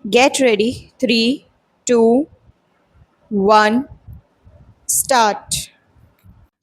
Get ready. Three, two, one, start.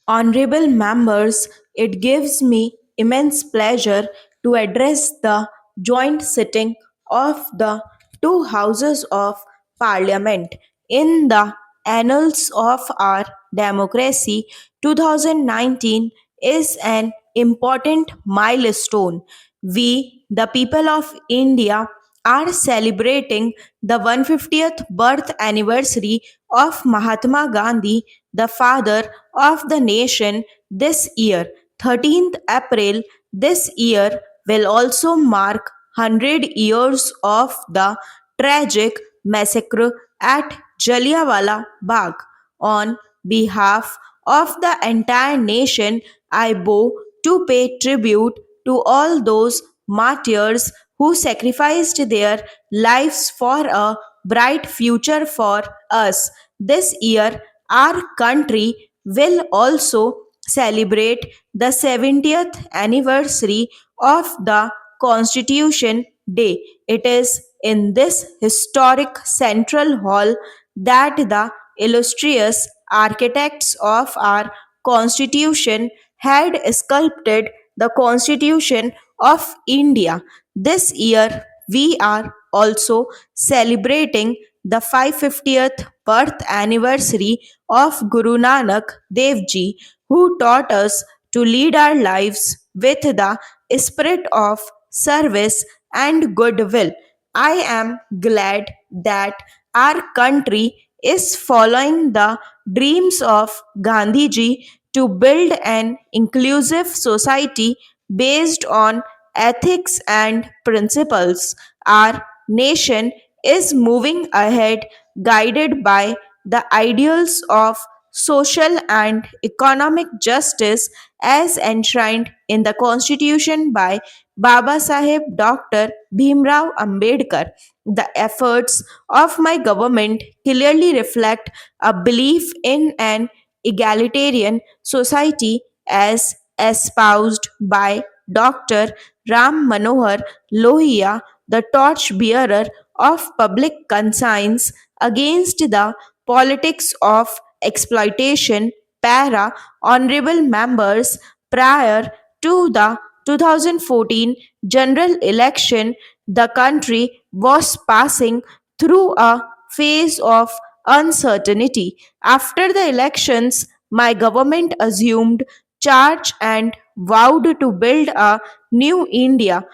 Honorable members, it gives me immense pleasure to address the joint sitting of the two houses of parliament. In the annals of our democracy, 2019 is an important milestone. We, the people of India, are celebrating the 150th birth anniversary of Mahatma Gandhi, the father of the nation, this year. 13th April this year will also mark 100 years of the tragic massacre at Jallianwala Bagh. On behalf of the entire nation, I bow to pay tribute to all those martyrs who sacrificed their lives for a bright future for us. This year, our country will also celebrate the 70th anniversary of the Constitution Day. It is in this historic central hall that the illustrious architects of our Constitution had sculpted the Constitution of India. This year, we are also celebrating the 550th birth anniversary of Guru Nanak Dev Ji, who taught us to lead our lives with the spirit of service and goodwill. I am glad that our country is following the dreams of Gandhiji to build an inclusive society based on ethics and principles. Our nation is moving ahead guided by the ideals of social and economic justice as enshrined in the Constitution by Baba Saheb Dr. Bhimrao Ambedkar. The efforts of my government clearly reflect a belief in an egalitarian society as espoused by Dr. Ram Manohar Lohia, the torchbearer of public conscience against the politics of exploitation. Para honorable members, prior to the 2014 general election, the country was passing through a phase of uncertainty. After the elections, my government assumed charge and vowed to build a new India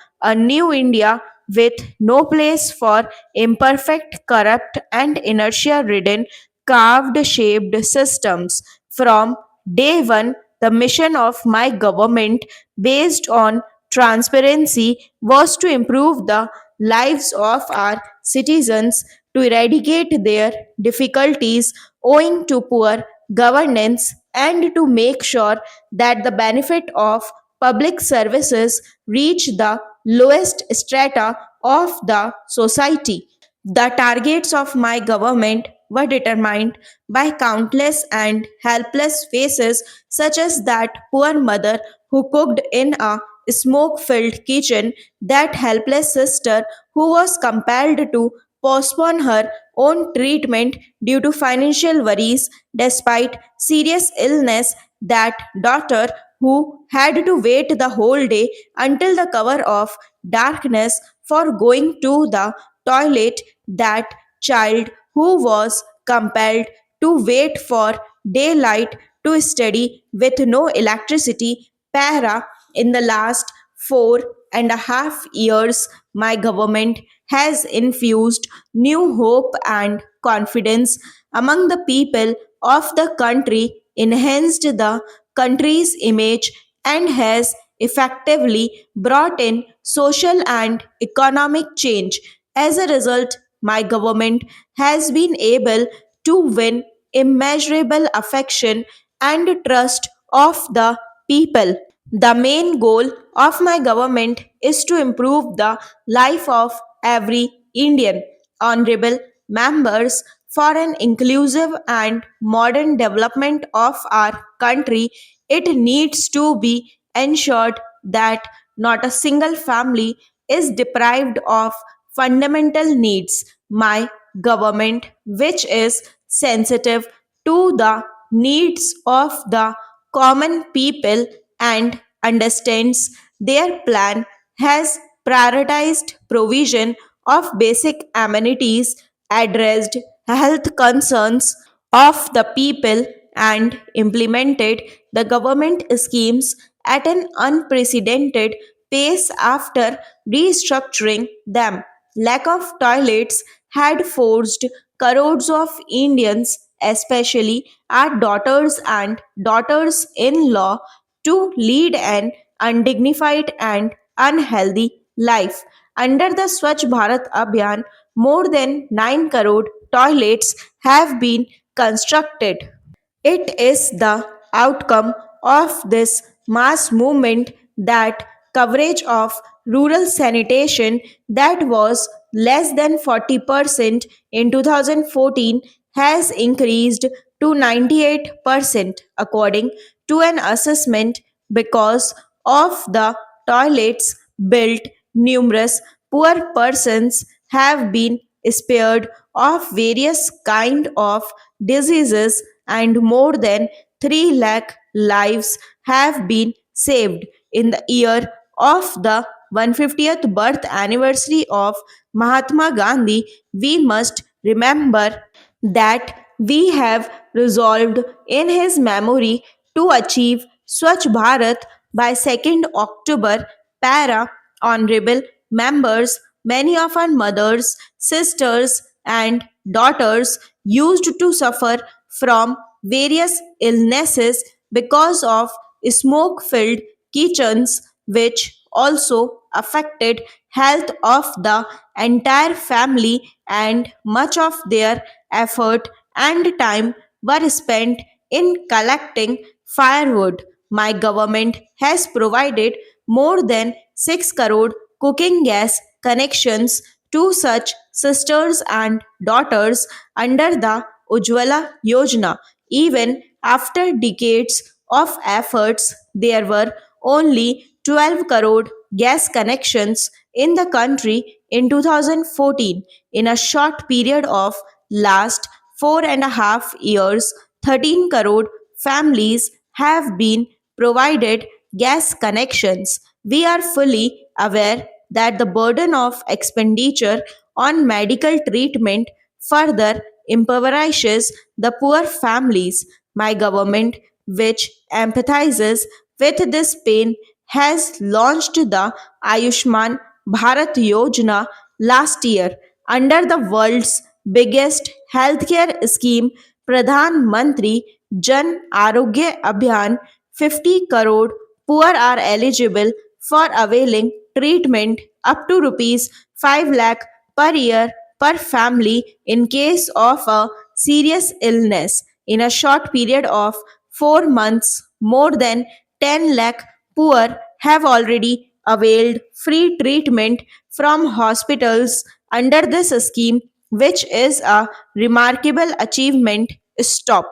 with no place for imperfect, corrupt, and inertia ridden, carved shaped systems. From day one, the mission of my government, based on transparency, was to improve the lives of our citizens, to eradicate their difficulties owing to poor governance, and to make sure that the benefit of public services reach the lowest strata of the society. The targets of my government were determined by countless and helpless faces, such as that poor mother who cooked in a smoke filled kitchen, that helpless sister who was compelled to postpone her own treatment due to financial worries despite serious illness, that daughter who had to wait the whole day until the cover of darkness for going to the toilet, that child who was compelled to wait for daylight to study with no electricity. Para, in the last 4.5 years, my government has infused new hope and confidence among the people of the country, enhanced the country's image, and has effectively brought in social and economic change. As a result, my government has been able to win immeasurable affection and trust of the people. The main goal of my government is to improve the life of every Indian. Honorable members, for an inclusive and modern development of our country, it needs to be ensured that not a single family is deprived of fundamental needs. My government, which is sensitive to the needs of the common people and understands their plan, has prioritized provision of basic amenities, addressed health concerns of the people, and implemented the government schemes at an unprecedented pace after restructuring them. Lack of toilets had forced crores of Indians, especially our daughters and daughters in law, to lead an undignified and unhealthy life. Under the Swachh Bharat Abhiyan, more than 9 crore toilets have been constructed. It is the outcome of this mass movement that coverage of rural sanitation that was less than 40% in 2014 has increased to 98% according to an assessment because of the toilets built. Numerous poor persons have been spared of various kind of diseases, and more than 3 lakh lives have been saved. In the year of the 150th birth anniversary of Mahatma Gandhi, we must remember that we have resolved in his memory to achieve Swachh Bharat by 2nd October. Para honorable members, many of our mothers, sisters, and daughters used to suffer from various illnesses because of smoke filled kitchens, which also affected health of the entire family, and much of their effort and time were spent in collecting firewood. My government has provided more than 6 crore cooking gas connections to such sisters and daughters under the Ujjwala Yojana. Even after decades of efforts, there were only 12 crore gas connections in the country in 2014. In a short period of last 4.5 years, 13 crore families have been provided gas connections. We are fully aware that the burden of expenditure on medical treatment further impoverishes the poor families. My government, which empathizes with this pain, has launched the Ayushman Bharat Yojana last year. Under the world's biggest healthcare scheme, Pradhan Mantri Jan Arogya Abhiyan, 50 crore poor are eligible for availing treatment up to rupees 5 lakh per year per family in case of a serious illness. In a short period of 4 months, more than 10 lakh poor have already availed free treatment from hospitals under this scheme, which is a remarkable achievement. Stop.